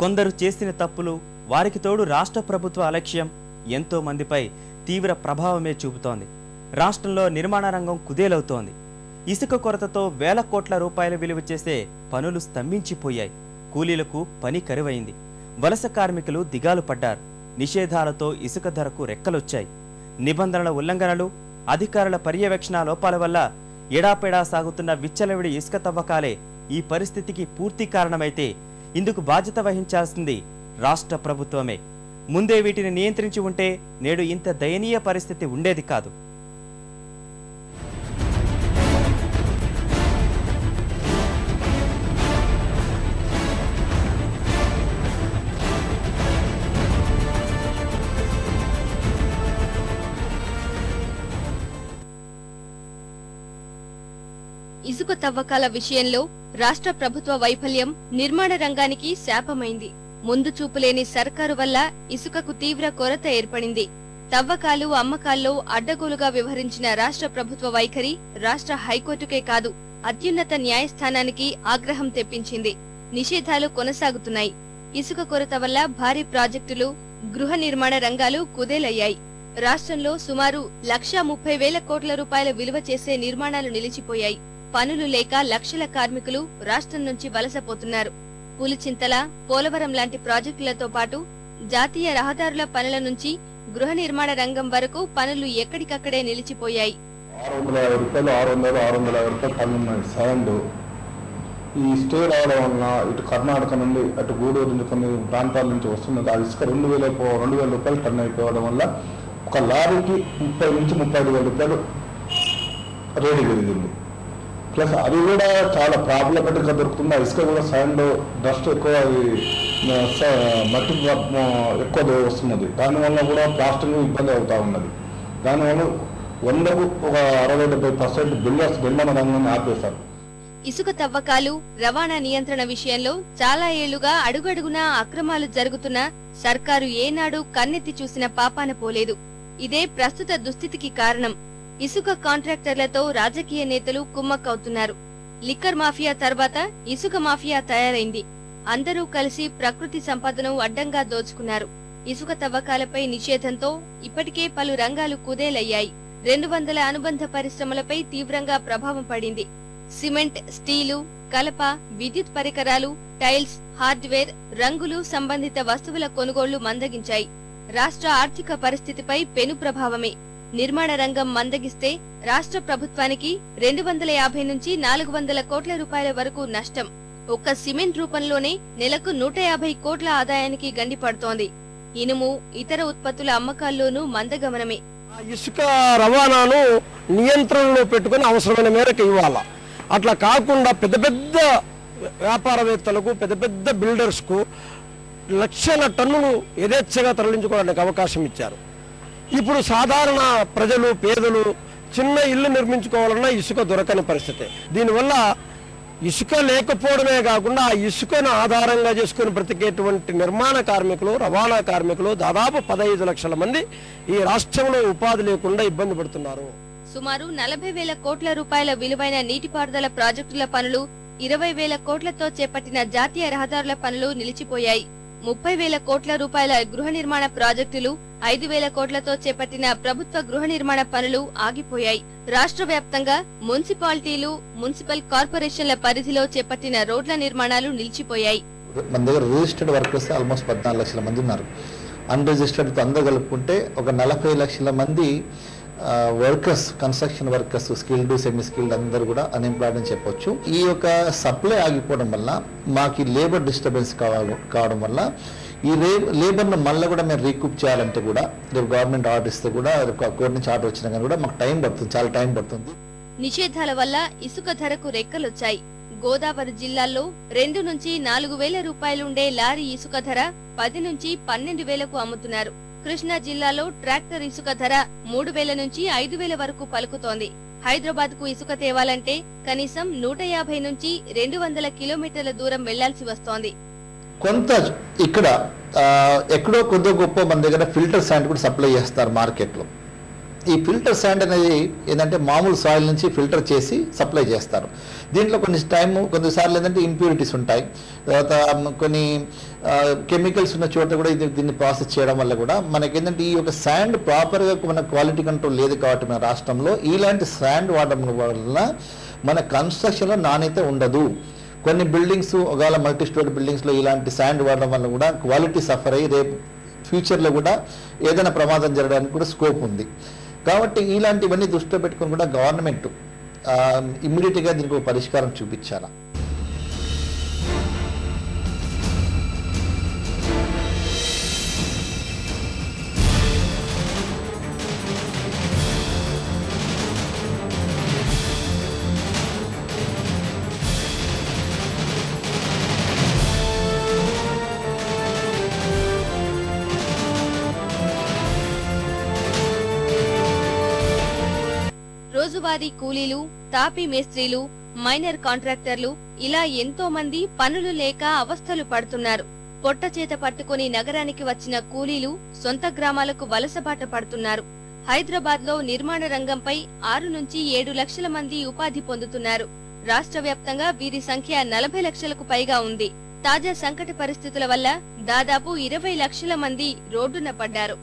కొందరు చేసిన తప్పులు, వారికి తోడు రాష్ట్ర ప్రభుత్వ అలక్ష్యం ఎంతో మందిపై తీవ్ర ప్రభావమే చూపుతోంది. రాష్ట్రంలో నిర్మాణ రంగం కుదేలవుతోంది. ఇసుక కొరతతో వేల కోట్ల రూపాయల విలువ చేసే పనులు స్తంభించిపోయాయి. కూలీలకు పని కరువైంది. వలస కార్మికులు దిగాలు పడ్డారు. నిషేధాలతో ఇసుక ధరకు రెక్కలొచ్చాయి. నిబంధనల ఉల్లంఘనలు, అధికారుల పర్యవేక్షణ లోపాల వల్ల ఎడాపెడా సాగుతున్న విచ్చలవిడి ఇసుక తవ్వకాలే ఈ పరిస్థితికి పూర్తి కారణమైతే ఇందుకు బాధ్యత వహించాల్సింది రాష్ట్ర ప్రభుత్వమే. ముందే వీటిని నియంత్రించి ఉంటే నేడు ఇంత దయనీయ పరిస్థితి ఉండేది కాదు. ఇసుక తవ్వకాల విషయంలో రాష్ట్ర ప్రభుత్వ వైఫల్యం నిర్మాణ రంగానికి శాపమైంది. ముందు చూపులేని సర్కారు వల్ల ఇసుకకు తీవ్ర కొరత ఏర్పడింది. తవ్వకాలు, అమ్మకాల్లో అడ్డగోలుగా వ్యవహరించిన రాష్ట్ర ప్రభుత్వ వైఖరి రాష్ట్ర హైకోర్టుకే కాదు, అత్యున్నత న్యాయస్థానానికి ఆగ్రహం తెప్పించింది. నిషేధాలు కొనసాగుతున్నాయి. ఇసుక కొరత వల్ల భారీ ప్రాజెక్టులు, గృహ నిర్మాణ రంగాలు కుదేలయ్యాయి. రాష్ట్రంలో సుమారు 1,30,000 కోట్ల రూపాయల విలువ చేసే నిర్మాణాలు నిలిచిపోయాయి. పనులు లేక లక్షల కార్మికులు రాష్ట్రం నుంచి వలసపోతున్నారు. పులిచింతల, పోలవరం లాంటి ప్రాజెక్టులతో పాటు జాతీయ రహదారుల పనుల నుంచి గృహ నిర్మాణ రంగం వరకు పనులు ఎక్కడికక్కడే నిలిచిపోయాయి. 650 రూపాయలు శాండ్ ఈ స్టే రావడం వలన ఇటు కర్ణాటక నుండి, అటు గూడూరు నుంచి కొన్ని ప్రాంతాల నుంచి వస్తున్నది. ఆ ఇసుక 2,000 రూపాయలు టన్ అయిపోవడం వల్ల ఒక లారీకి 30 నుంచి 35,000 రూపాయలు రేటు పెరిగింది. ప్లస్ అది కూడా చాలా ప్రాబ్లమేటిక్గా దొరుకుతుంది. ఆ ఇసుక కూడా శాండ్ డస్ట్ ఎక్కువ, మట్టి ఎక్కువ వస్తున్నది. దానివల్ల కూడా ప్లాస్టింగ్ ఇబ్బంది అవుతా ఉన్నది. దానివల్ల 100కు ఒక 60-70% బిల్డర్స్ నిర్మాణ రంగాన్ని ఆపేశారు. ఇసుక తవ్వకాలు, రవాణా నియంత్రణ విషయంలో చాలా ఏళ్లుగా అడుగడుగునా అక్రమాలు జరుగుతున్నా సర్కారు ఏనాడు కన్నెత్తి చూసిన పాపాన పోలేదు. ఇదే ప్రస్తుత దుస్థితికి కారణం. ఇసుక కాంట్రాక్టర్లతో రాజకీయ నేతలు కుమ్మక్కవుతున్నారు. లిక్కర్ మాఫియా తర్వాత ఇసుక మాఫియా తయారైంది. అందరూ కలిసి ప్రకృతి సంపదను అడ్డంగా దోచుకున్నారు. ఇసుక తవ్వకాలపై నిషేధంతో ఇప్పటికే పలు రంగాలు కుదేలయ్యాయి. 200 అనుబంధ పరిశ్రమలపై తీవ్రంగా ప్రభావం పడింది. సిమెంట్, స్టీలు, కలప, విద్యుత్ పరికరాలు, టైల్స్, హార్డ్వేర్, రంగులు సంబంధిత వస్తువుల కొనుగోళ్లు మందగించాయి. రాష్ట్ర ఆర్థిక పరిస్థితిపై పెను ప్రభావమే. నిర్మాణ రంగం మందగిస్తే రాష్ట్ర ప్రభుత్వానికి 250 నుంచి 400 కోట్ల రూపాయల వరకు నష్టం. ఒక్క సిమెంట్ రూపంలోనే నెలకు 150 కోట్ల ఆదాయానికి గండిపడుతోంది. ఇనుము, ఇతర ఉత్పత్తుల అమ్మకాల్లోనూ మందగమనమే. ఇసుక రవాణాను నియంత్రణలో పెట్టుకుని అవసరమైన మేరకు ఇవ్వాలా. అట్లా కాకుండా పెద్ద పెద్ద వ్యాపారవేత్తలకు, పెద్ద పెద్ద బిల్డర్స్ కు లక్షల టన్నులు యథేచ్ఛగా తరలించుకోవడానికి అవకాశం ఇచ్చారు. ఇప్పుడు సాధారణ ప్రజలు, పేదలు చిన్న ఇల్లు నిర్మించుకోవాలన్నా ఇసుక దొరకని పరిస్థితి. దీనివల్ల ఇసుక లేకపోవడమే కాకుండా ఆ ఇసుకను ఆధారంగా చేసుకుని బ్రతికేటువంటి నిర్మాణ కార్మికులు, రవాణా కార్మికులు దాదాపు 15 లక్షల మంది ఈ రాష్ట్రంలో ఉపాధి లేకుండా ఇబ్బంది పడుతున్నారు. సుమారు 40,000 కోట్ల రూపాయల విలువైన నీటిపారుదల ప్రాజెక్టుల పనులు, 20,000 కోట్లతో చేపట్టిన జాతీయ రహదారుల పనులు నిలిచిపోయాయి. 30,000 కోట్ల రూపాయల గృహ నిర్మాణ ప్రాజెక్టులు, 5,000 కోట్లతో చేపట్టిన ప్రభుత్వ గృహ నిర్మాణ పనులు ఆగిపోయాయి. రాష్ట్ర వ్యాప్తంగా మున్సిపాలిటీలు, మున్సిపల్ కార్పొరేషన్ల పరిధిలో చేపట్టిన రోడ్ల నిర్మాణాలు నిలిచిపోయాయి. మన దగ్గర రిజిస్టర్డ్ వర్కర్స్ ఆల్మోస్ట్ 14 లక్షల మంది ఉన్నారు. అన్రిజిస్టర్డ్ అందరూ కలుపుకుంటే ఒక 40 లక్షల మంది workers, construction workers, skilled, semi skilled అందరూ కూడా అన్ఎంప్లాయిడ్ అని చెప్పొచ్చు. ఈ యొక్క సప్లై ఆగిపోవడం వల్ల మాకు లేబర్ డిస్టర్బెన్స్ కావడం వల్ల ఈ లేబర్ను మళ్ళీ కూడా మేము రీకూప్ చేయాలంటే కూడా రేపు గవర్నమెంట్ ఆర్డర్ ఇస్తే కూడా, రేపు కోర్టు నుంచి ఆర్డర్ వచ్చినా కానీ కూడా మాకు టైం పడుతుంది, చాలా టైం పడుతుంది. నిషేధాల వల్ల ఇసుక ధరకు రెక్కలొచ్చాయి. గోదావరి జిల్లాల్లో 2 నుంచి 4,000 రూపాయలుండే లారీ ఇసుక ధర 10 నుంచి 12,000కు అమ్ముతున్నారు. కృష్ణా జిల్లాలో ట్రాక్టర్ ఇసుక ధర 3,000 నుంచి 5,000 వరకు పలుకుతోంది. హైదరాబాద్ కు ఇసుక తేవాలంటే కనీసం 150 నుంచి 200 కిలోమీటర్ల దూరం వెళ్లాల్సి వస్తోంది. కొంత ఇక్కడ ఎక్కడో కొద్ది గొప్ప మన దగ్గర ఫిల్టర్ శాండ్ కూడా సప్లై చేస్తారు మార్కెట్లో. ఈ ఫిల్టర్ శాండ్ అనేది ఏంటంటే మామూలు సాయిల్ నుంచి ఫిల్టర్ చేసి సప్లై చేస్తారు. దీంట్లో కొన్నిసార్లు ఏంటంటే ఇంప్యూరిటీస్ ఉంటాయి, తర్వాత కొన్ని కెమికల్స్ ఉన్న చోట కూడా దీన్ని ప్రాసెస్ చేయడం వల్ల కూడా మనకి ఏంటంటే ఈ యొక్క శాండ్ ప్రాపర్గా మన క్వాలిటీ కంట్రోల్ లేదు కాబట్టి మన రాష్ట్రంలో ఇలాంటి శాండ్ వాడడం వల్ల మన కన్స్ట్రక్షన్లో నాణ్యత ఉండదు. కొన్ని బిల్డింగ్స్ ఒకవేళ మల్టీ స్టోరీ బిల్డింగ్స్లో ఇలాంటి శాండ్ వాడడం వల్ల కూడా క్వాలిటీ సఫర్ అయ్యి రేపు ఫ్యూచర్లో కూడా ఏదైనా ప్రమాదం జరగడానికి కూడా స్కోప్ ఉంది. కాబట్టి ఇలాంటివన్నీ దృష్టిలో పెట్టుకుని కూడా గవర్నమెంట్ ఇమ్మీడియట్గా దీనికి ఒక పరిష్కారం చూపించాలా. రోజువారీ కూలీలు, తాపీ మేస్త్రీలు, మైనర్ కాంట్రాక్టర్లు ఇలా ఎంతో మంది పనులు లేక అవస్థలు పడుతున్నారు. పొట్ట చేత పట్టుకుని నగరానికి వచ్చిన కూలీలు సొంత గ్రామాలకు వలసబాట పడుతున్నారు. హైదరాబాద్ లో నిర్మాణ రంగంపై 6 నుంచి 7 లక్షల మంది ఉపాధి పొందుతున్నారు. రాష్ట్ర వ్యాప్తంగా వీరి సంఖ్య 40 లక్షలకు పైగా ఉంది. తాజా సంకట పరిస్థితుల వల్ల దాదాపు 20 లక్షల మంది రోడ్డున పడ్డారు.